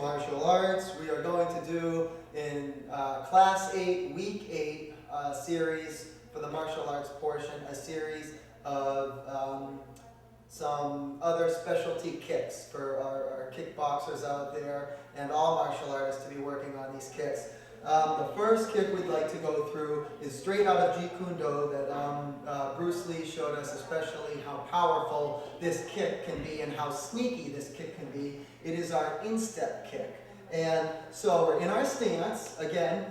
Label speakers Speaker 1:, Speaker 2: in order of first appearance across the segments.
Speaker 1: Martial arts. We are going to do in class 8, week 8 series for the martial arts portion, a series of some other specialty kicks for our kickboxers out there and all martial artists to be working on these kicks. The first kick we'd like to go through is straight out of Jeet Kune Do that Bruce Lee showed us, especially how powerful this kick can be and how sneaky this kick can be. It is our instep kick. And so we're in our stance, again,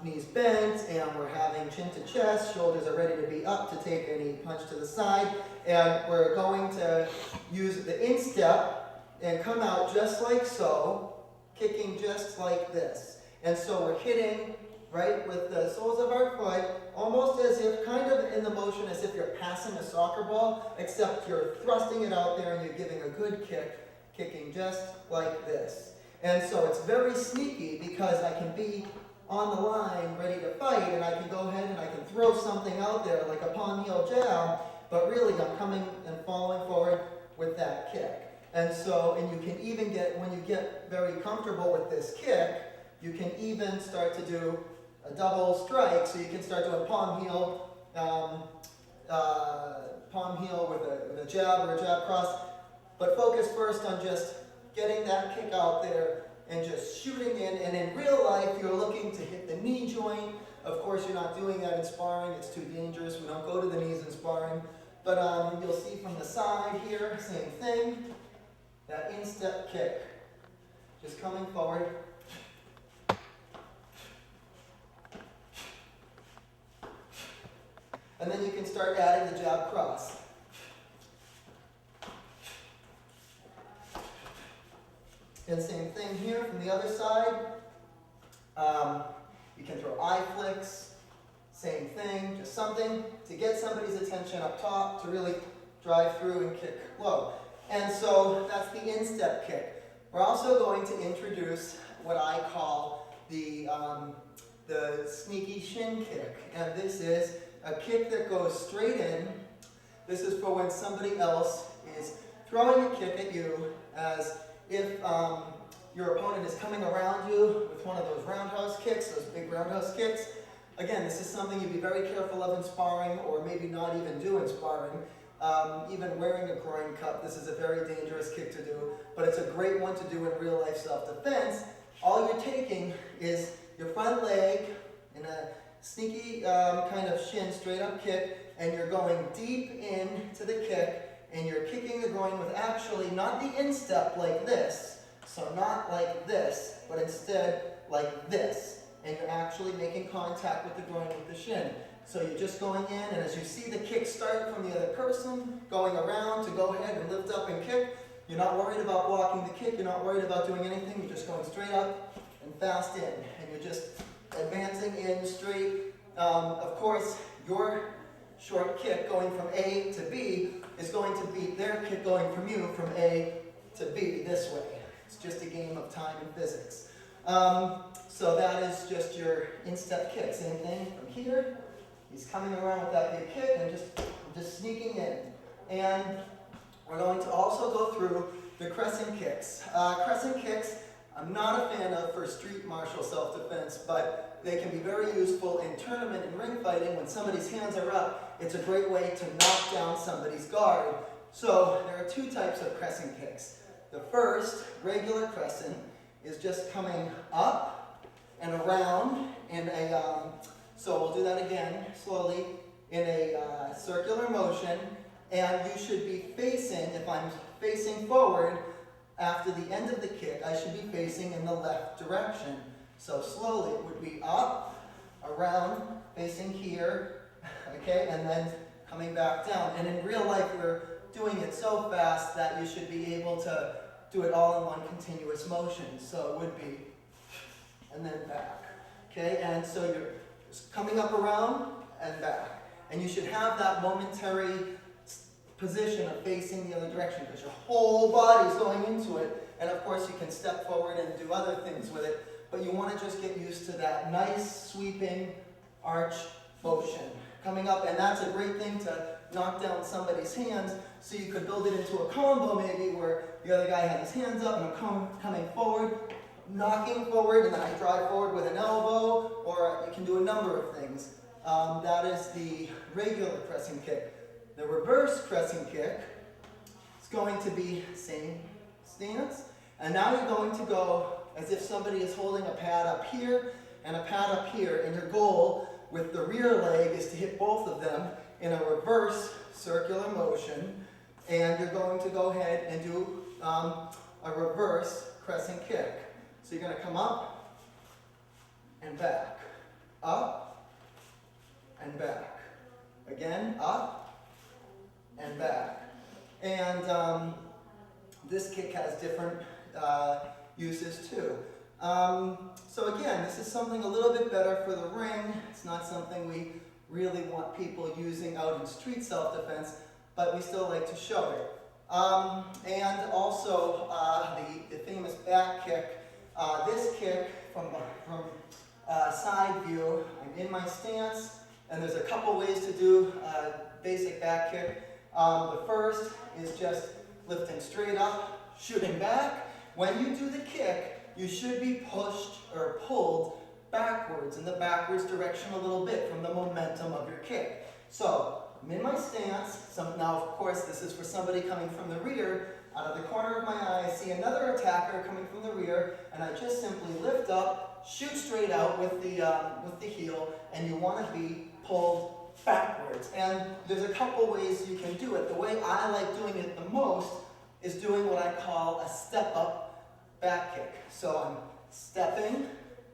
Speaker 1: knees bent, and we're having chin to chest, shoulders are ready to be up to take any punch to the side, and we're going to use the instep and come out just like so, kicking just like this. And so we're hitting right with the soles of our foot, almost as if, kind of in the motion as if you're passing a soccer ball, except you're thrusting it out there and you're giving a good kick, kicking just like this. And so it's very sneaky because I can be on the line ready to fight, and I can go ahead and I can throw something out there like a palm heel jab, but really I'm coming and following forward with that kick. And so, and you can even get, when you get very comfortable with this kick, you can even start to do a double strike, so you can start doing palm heel with a jab or a jab cross, but focus first on just getting that kick out there and just shooting in. And in real life, you're looking to hit the knee joint. Of course, you're not doing that in sparring. It's too dangerous. We don't go to the knees in sparring. But you'll see from the side here, same thing, that instep kick. Just coming forward. And then you can start adding the jab cross. And same thing here from the other side. You can throw eye flicks, same thing, just something to get somebody's attention up top to really drive through and kick low. And so that's the instep kick. We're also going to introduce what I call the sneaky shin kick. And this is a kick that goes straight in. This is for when somebody else is throwing a kick at you, as if your opponent is coming around you with one of those roundhouse kicks, those big roundhouse kicks. Again, this is something you'd be very careful of in sparring, or maybe not even do in sparring. Even wearing a groin cup, this is a very dangerous kick to do, but it's a great one to do in real life self-defense. All you're taking is your front leg in a sneaky kind of shin straight up kick, and you're going deep into the kick, and you're kicking the groin with actually not the instep like this, so not like this, but instead like this, and you're actually making contact with the groin with the shin. So you're just going in, and as you see the kick start from the other person, going around to go ahead and lift up and kick, you're not worried about blocking the kick, you're not worried about doing anything, you're just going straight up and fast in, and you're just advancing in straight. Of course, your short kick going from A to B is going to beat their kick going from you from A to B this way. It's just a game of time and physics. So that is just your instep kick. Same thing from here. He's coming around with that big kick and just sneaking in. And we're going to also go through the crescent kicks. Crescent kicks, I'm not a fan of for street martial self-defense, but they can be very useful in tournament and ring fighting. When somebody's hands are up, it's a great way to knock down somebody's guard. So there are two types of crescent kicks. The first, regular crescent, is just coming up and around in a, so we'll do that again slowly, in a circular motion, and you should be facing, if I'm facing forward, after the end of the kick, I should be facing in the left direction. So slowly, it would be up, around, facing here, okay, and then coming back down. And in real life, we're doing it so fast that you should be able to do it all in one continuous motion. So it would be, and then back, okay? And so you're just coming up around and back. And you should have that momentary position of facing the other direction because your whole body is going into it. And of course, you can step forward and do other things with it. But you want to just get used to that nice sweeping arch motion coming up, and that's a great thing to knock down somebody's hands, so you could build it into a combo maybe where the other guy has his hands up and I'm coming forward, knocking forward, and then I drive forward with an elbow, or you can do a number of things. That is the regular crescent kick. The reverse crescent kick is going to be same stance, and now you're going to go as if somebody is holding a pad up here and a pad up here, and your goal with the rear leg is to hit both of them in a reverse circular motion, and you're going to go ahead and do a reverse crescent kick. So you're going to come up and back, up and back, again, up and back. And this kick has different uses too. So again, this is something a little bit better for the ring. It's not something we really want people using out in street self-defense, but we still like to show it. And also the famous back kick. This kick from side view, I'm in my stance, and there's a couple ways to do basic back kick. The first is just lifting straight up, shooting back. When you do the kick, you should be pushed or pulled backwards in the backwards direction a little bit from the momentum of your kick. So I'm in my stance. Now, of course, this is for somebody coming from the rear. Out of the corner of my eye, I see another attacker coming from the rear, and I just simply lift up, shoot straight out with the heel, and you want to be pulled backwards. And there's a couple ways you can do it. The way I like doing it the most is doing what I call a step-up back kick. So I'm stepping,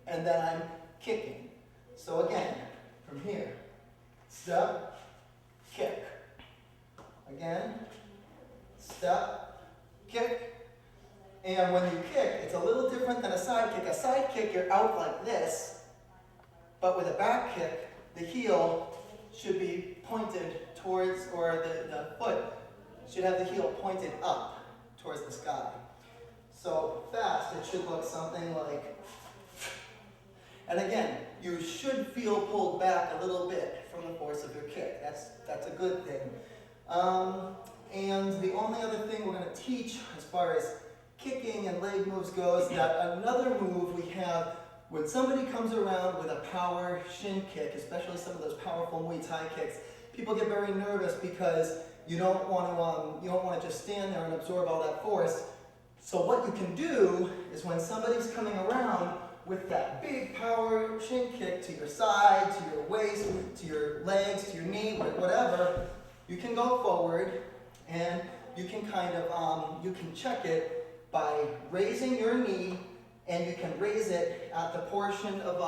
Speaker 1: and then I'm kicking. So again, from here, step, kick. Again, step, kick. And when you kick, it's a little different than a side kick. A side kick, you're out like this, but with a back kick, the heel should be pointed towards, or the foot should have the heel pointed up towards the sky. So fast, it should look something like, and again, you should feel pulled back a little bit from the force of your kick. That's a good thing. And the only other thing we're going to teach as far as kicking and leg moves goes, that another move we have when somebody comes around with a power shin kick, especially some of those powerful Muay Thai kicks, people get very nervous because you don't want to just stand there and absorb all that force. So what you can do is when somebody's coming around with that big power shin kick to your side, to your waist, to your legs, to your knee, whatever, you can go forward and you can kind of, you can check it by raising your knee, and you can raise it at the portion of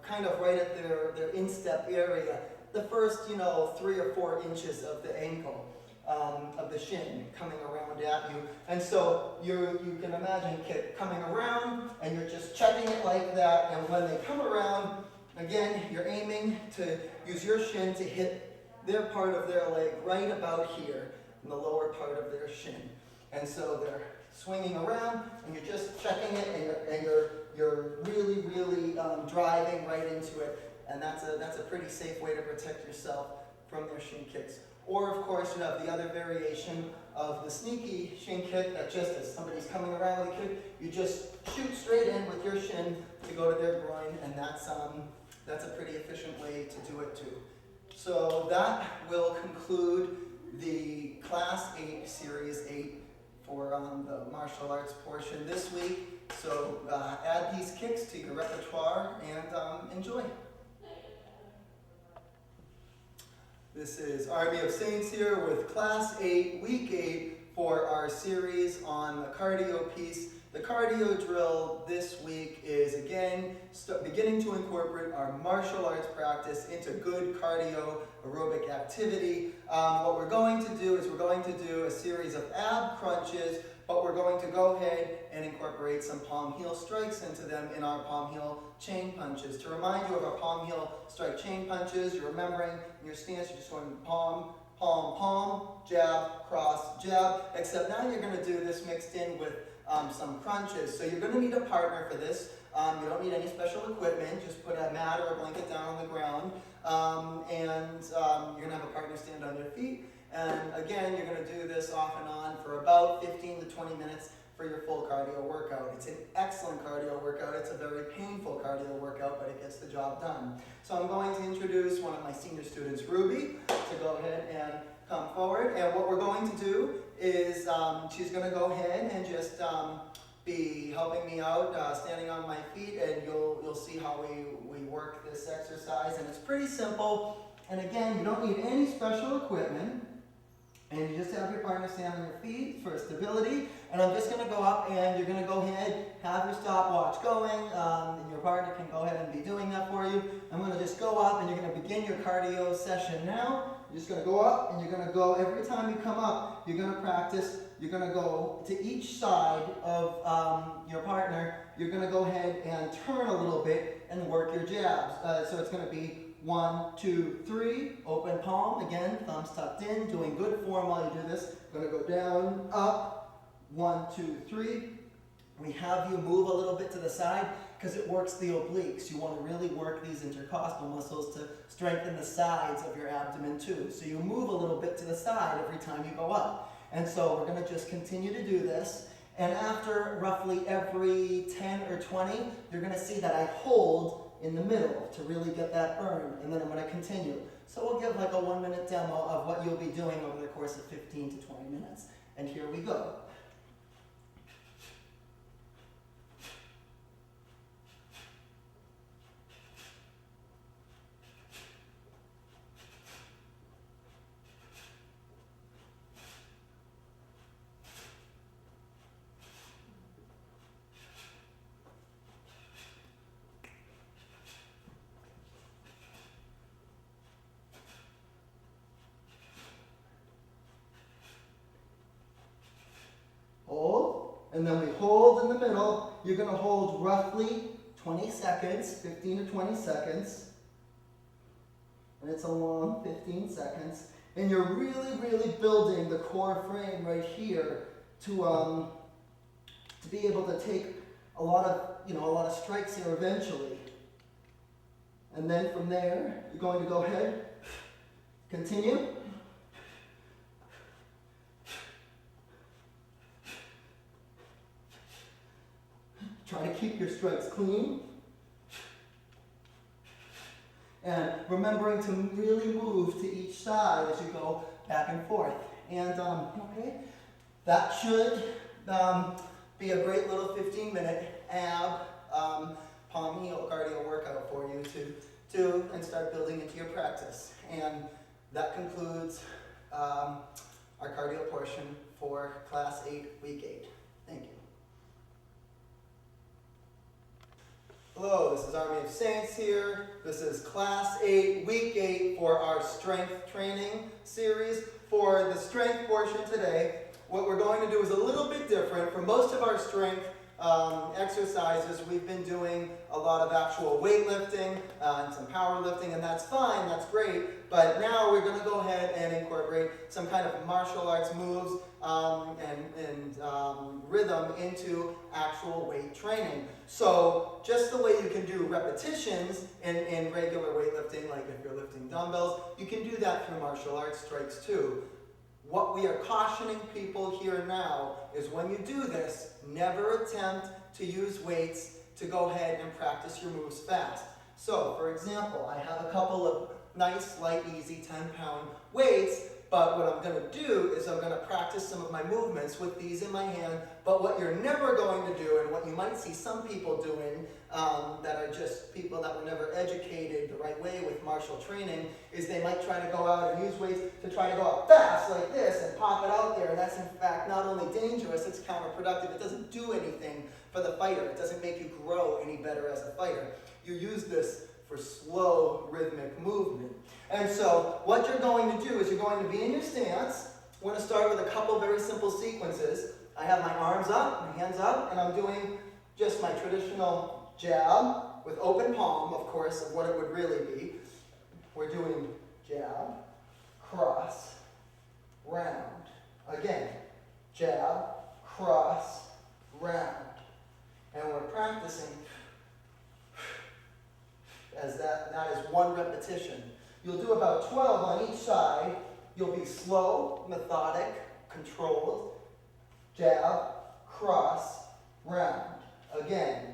Speaker 1: kind of right at their instep area, the first, 3 or 4 inches of the ankle. Of the shin coming around at you. And so you can imagine kick coming around, and you're just checking it like that, and when they come around, again, you're aiming to use your shin to hit their part of their leg right about here, in the lower part of their shin. And so they're swinging around, and you're just checking it, and you're really, really driving right into it, and that's a pretty safe way to protect yourself from their shin kicks. Or, of course, you have the other variation of the sneaky shin kick, that just as somebody's coming around with a kick, you just shoot straight in with your shin to go to their groin, and that's a pretty efficient way to do it too. So that will conclude the Class 8, Series 8 for the martial arts portion this week. So add these kicks to your repertoire and enjoy. This is Army of Saints here with Class 8, Week 8 for our series on the cardio piece. The cardio drill this week is, again, beginning to incorporate our martial arts practice into good cardio aerobic activity. What we're going to do is we're going to do a series of ab crunches, but we're going to go ahead and incorporate some palm heel strikes into them in our palm heel chain punches. To remind you of our palm heel strike chain punches, you're remembering in your stance, you're just going palm, palm, palm, jab, cross, jab, except now you're going to do this mixed in with some crunches. So you're going to need a partner for this. You don't need any special equipment, just put a mat or a blanket down on the ground, and you're going to have a partner stand on their feet. And again, you're going to do this off and on for about 15 to 20 minutes for your full cardio workout. It's an excellent cardio workout. It's a very painful cardio workout, but it gets the job done. So I'm going to introduce one of my senior students, Ruby, to go ahead and come forward. And what we're going to do is she's going to go ahead and just be helping me out, standing on my feet, and you'll see how we work this exercise. And it's pretty simple. And again, you don't need any special equipment. And you just have your partner stand on your feet for stability. And I'm just going to go up, and you're going to go ahead, have your stopwatch going, and your partner can go ahead and be doing that for you. I'm going to just go up, and you're going to begin your cardio session now. You're just going to go up, and you're going to go, every time you come up, you're going to practice. You're going to go to each side of your partner. You're going to go ahead and turn a little bit and work your jabs. So it's going to be 1, 2, 3, open palm, again, thumbs tucked in, doing good form while you do this. Going to go down, up, 1, 2, 3. We have you move a little bit to the side because it works the obliques. You want to really work these intercostal muscles to strengthen the sides of your abdomen too. So you move a little bit to the side every time you go up. And so we're going to just continue to do this. And after roughly every 10 or 20, you're going to see that I hold in the middle to really get that burn, and then I'm going to continue. So we'll give like a 1-minute demo of what you'll be doing over the course of 15 to 20 minutes. And here we go. Hold, and then we hold in the middle. You're going to hold roughly 20 seconds, 15 to 20 seconds. And it's a long 15 seconds. And you're really, really building the core frame right here to be able to take a lot of strikes here eventually. And then from there, you're going to go ahead, continue. Try to keep your strikes clean. And remembering to really move to each side as you go back and forth. And, okay, that should be a great little 15-minute ab palm heel cardio workout for you to do and start building into your practice. And that concludes our cardio portion for Class 8, Week 8. Thank you. Hello, this is Army of Saints here. This is Class 8, Week 8 for our strength training series. For the strength portion today, what we're going to do is a little bit different. For most of our strength exercises, we've been doing a lot of actual weightlifting and some powerlifting, and that's fine, that's great. But now we're going to go ahead and incorporate some kind of martial arts moves and rhythm into actual weight training. So just the way you can do repetitions in regular weightlifting, like if you're lifting dumbbells, you can do that through martial arts strikes too. What we are cautioning people here now is when you do this, never attempt to use weights to go ahead and practice your moves fast. So, for example, I have a couple of nice, light, easy 10-pound weights, but what I'm going to do is I'm going to practice some of my movements with these in my hand. But what you're never going to do, and what you might see some people doing that are just people that were never educated the right way with martial training, is they might try to go out and use weights to try to go out fast like this and pop it out there. And that's in fact not only dangerous, it's counterproductive. It doesn't do anything for the fighter. It doesn't make you grow any better as a fighter. You use this for slow rhythmic movement. And so what you're going to do is you're going to be in your stance. We're going to start with a couple very simple sequences. I have my arms up, my hands up, and I'm doing just my traditional jab with open palm, of course, of what it would really be. We're doing jab, cross, round. Again, jab, cross, round. And we're practicing as that is one repetition. You'll do about 12 on each side, You'll be slow, methodic, controlled. Jab, cross, round. Again.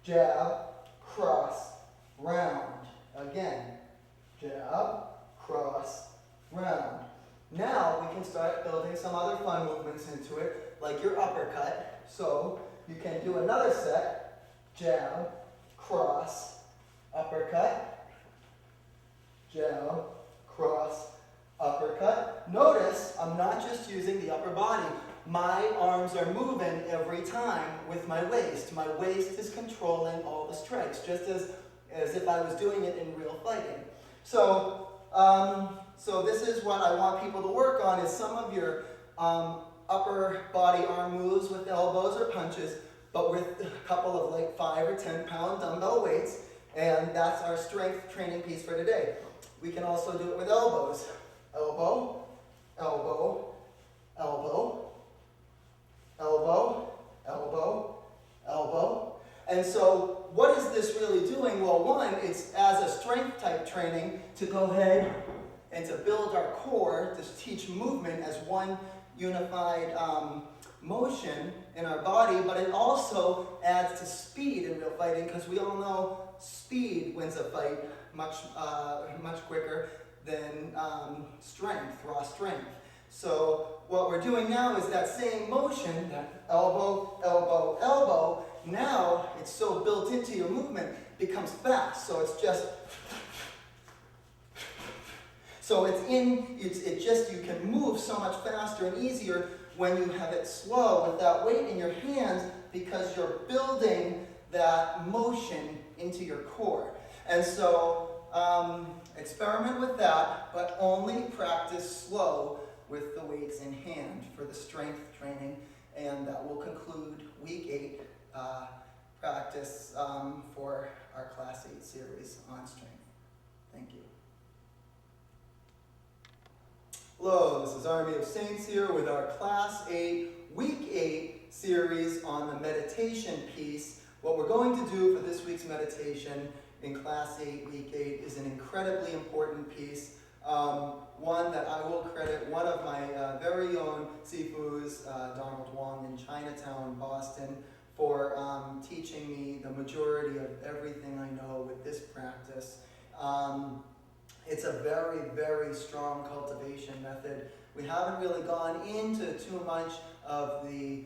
Speaker 1: Jab, cross, round. Again. Jab, cross, round. Now we can start building some other fun movements into it, like your uppercut. So you can do another set. Jab, cross, uppercut. Jab, cross, uppercut. Notice I'm not just using the upper body. My arms are moving every time with my waist. My waist is controlling all the strikes, just as if I was doing it in real fighting. So, so this is what I want people to work on, is some of your upper body arm moves with elbows or punches, but with a couple of like 5 or 10 pound dumbbell weights, and that's our strength training piece for today. We can also do it with elbows. Elbow, elbow, elbow, elbow, elbow, elbow. And so what is this really doing? Well, one, it's as a strength type training to go ahead and to build our core, to teach movement as one unified motion in our body, but it also adds to speed in real fighting, because we all know speed wins a fight much quicker than strength, raw strength. So what we're doing now is that same motion, that elbow, elbow, elbow, now it's so built into your movement, becomes fast. So it's just, so you can move so much faster and easier when you have it slow with that weight in your hands, because you're building that motion into your core. And so experiment with that, but only practice slow with the weights in hand for the strength training. And that will conclude week 8 practice for our Class 8 series on strength. Thank you. Hello, this is Army of Saints here with our Class 8, Week 8 series on the meditation piece. What we're going to do for this week's meditation in Class 8, Week 8 is an incredibly important piece. One that I will credit one of my very own Sifus, Donald Wong in Chinatown, Boston, for teaching me the majority of everything I know with this practice. It's a very, very strong cultivation method. We haven't really gone into too much of the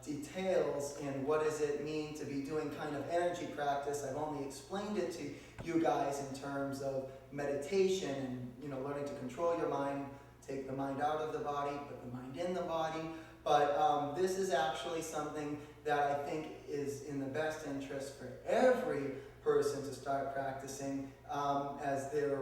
Speaker 1: details in what does it mean to be doing kind of energy practice. I've only explained it to you guys in terms of meditation and learning to control your mind, take the mind out of the body, put the mind in the body. But this is actually something that I think is in the best interest for every person to start practicing as their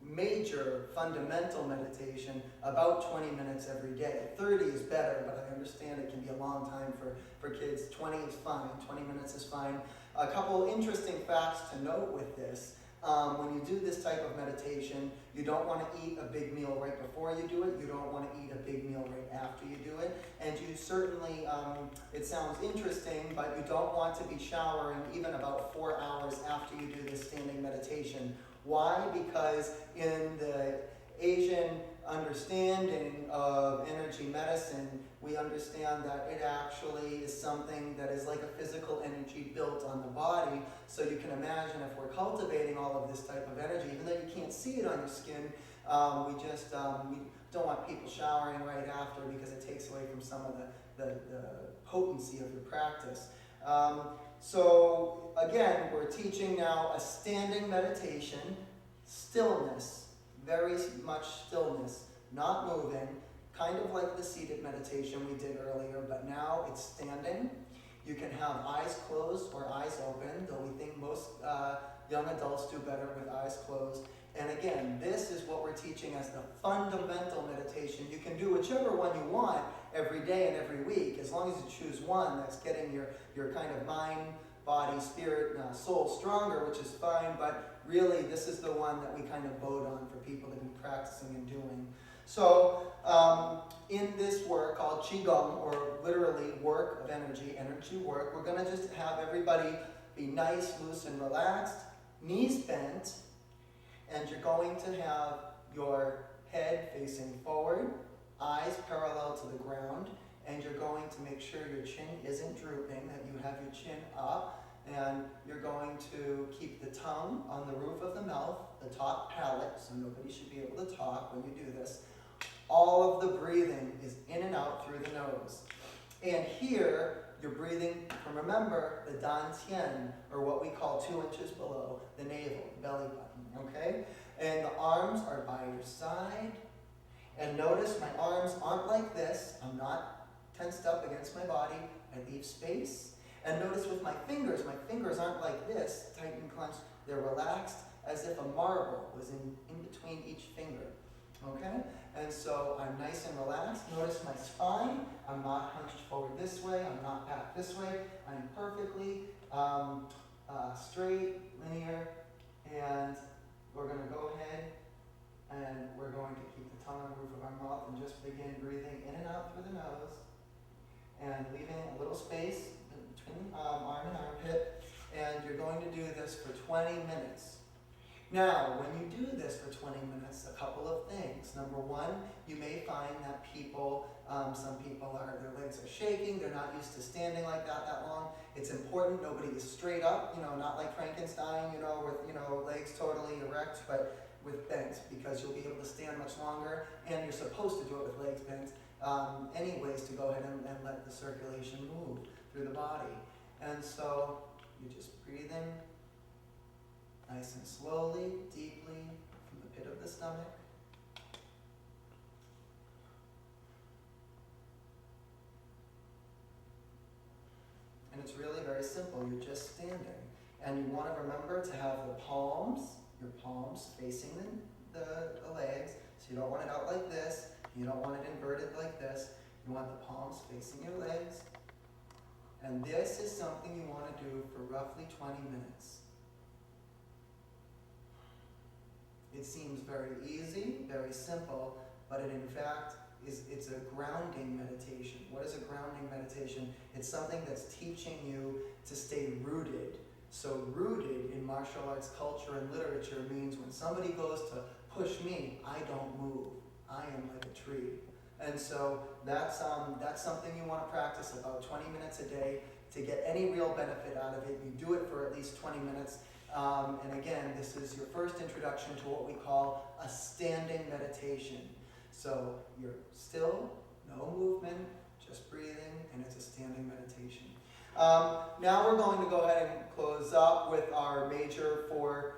Speaker 1: major fundamental meditation, about 20 minutes every day. 30 is better, but I understand it can be a long time for kids. 20 is fine, 20 minutes is fine. A couple interesting facts to note with this. When you do this type of meditation, you don't want to eat a big meal right before you do it. You don't want to eat a big meal right after you do it. And you certainly, it sounds interesting, but you don't want to be showering even about 4 hours after you do this standing meditation. Why? Because in the Asian understanding of energy medicine, we understand that it actually is something that is like a physical energy built on the body. So you can imagine if we're cultivating all of this type of energy, even though you can't see it on your skin, we don't want people showering right after, because it takes away from some of the potency of your practice. So again, we're teaching now a standing meditation, stillness, very much stillness, not moving, kind of like the seated meditation we did earlier, but now it's standing. You can have eyes closed or eyes open, though we think most young adults do better with eyes closed. And again, this is what we're teaching as the fundamental meditation. You can do whichever one you want every day and every week, as long as you choose one that's getting your kind of mind, body, spirit, soul stronger, which is fine, but really this is the one that we kind of vote on for people to be practicing and doing. So in this work called Qigong, or literally work of energy, energy work, we're going to just have everybody be nice, loose, and relaxed, knees bent, and you're going to have your head facing forward, eyes parallel to the ground, and you're going to make sure your chin isn't drooping, that you have your chin up, and you're going to keep the tongue on the roof of the mouth, the top palate, so nobody should be able to talk when you do this. All of the breathing is in and out through the nose. And here, you're breathing from, remember, the dantian, or what we call 2 inches below the navel, the belly button, okay? And the arms are by your side. And notice my arms aren't like this. I'm not tensed up against my body. I leave space. And notice with my fingers aren't like this, tight and clenched. They're relaxed as if a marble was in between each finger, okay? And so I'm nice and relaxed. Notice my spine. I'm not hunched forward this way. I'm not back this way. I'm perfectly straight, linear, and we're going to go ahead and we're going to keep the tongue on the roof of our mouth and just begin breathing in and out through the nose and leaving a little space between arm and armpit. And you're going to do this for 20 minutes. Now, when you do this for 20 minutes, a couple of things. Number one, you may find that some people their legs are shaking, they're not used to standing like that long. It's important nobody is straight up, not like Frankenstein, with, legs totally erect, but with bent, because you'll be able to stand much longer, and you're supposed to do it with legs bent anyways, to go ahead and let the circulation move through the body. And so, you just breathe in, nice and slowly, deeply, from the pit of the stomach. And it's really very simple. You're just standing. And you want to remember to have your palms facing the legs. So you don't want it out like this. You don't want it inverted like this. You want the palms facing your legs. And this is something you want to do for roughly 20 minutes. It seems very easy, very simple, but it in fact it's a grounding meditation. What is a grounding meditation? It's something that's teaching you to stay rooted. So rooted in martial arts culture and literature means when somebody goes to push me, I don't move. I am like a tree. And so that's something you want to practice about 20 minutes a day to get any real benefit out of it. You do it for at least 20 minutes. And again, this is your first introduction to what we call a standing meditation. So you're still, no movement, just breathing, and it's a standing meditation. Now we're going to go ahead and close up with our major 4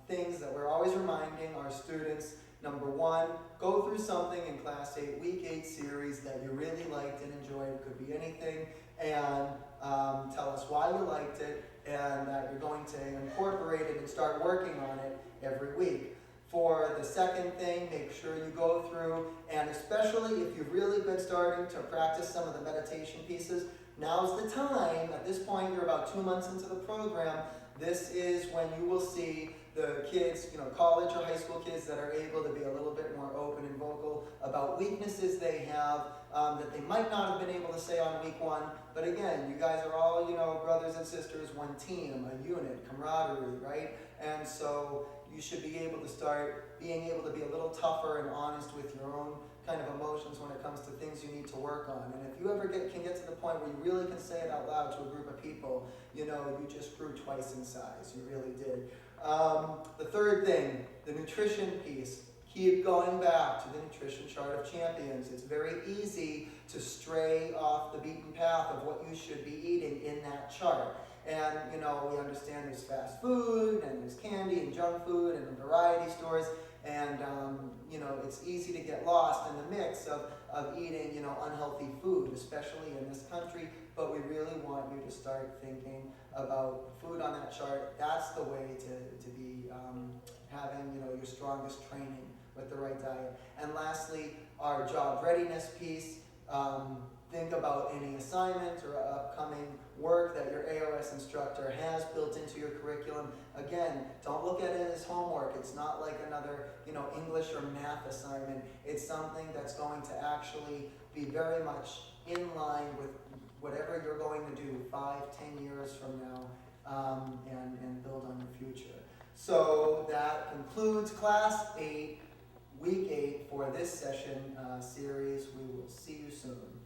Speaker 1: things that we're always reminding our students. Number 1, go through something in Class 8, Week 8 series that you really liked and enjoyed. It could be anything. And tell us why you liked it, and that you're going to incorporate it and start working on it every week. For the second thing, make sure you go through, and especially if you've really been starting to practice some of the meditation pieces, now's the time. At this point, you're about 2 months into the program. This is when you will see the kids, college or high school kids that are able to be a little bit more open and vocal about weaknesses they have that they might not have been able to say on week 1. But again, you guys are all, brothers and sisters, one team, a unit, camaraderie, right? And so you should be able to start being able to be a little tougher and honest with your own kind of emotions when it comes to things you need to work on. And if you ever can get to the point where you really can say it out loud to a group of people, you just grew twice in size. You really did. The third thing, the nutrition piece. Keep going back to the nutrition chart of champions. It's very easy to stray off the beaten path of what you should be eating in that chart. And, we understand there's fast food, and there's candy and junk food and variety stores. And, it's easy to get lost in the mix of eating, unhealthy food, especially in this country. But we really want you to start thinking about food on that chart. That's the way to be having, your strongest training with the right diet. And lastly, our job readiness piece. Think about any assignment or upcoming work that your AOS instructor has built into your curriculum. Again, don't look at it as homework. It's not like another, English or math assignment. It's something that's going to actually be very much in line with whatever you're going to do 5-10 years from now, and build on your future. So that concludes Class 8, week 8 for this session series. We will see you soon.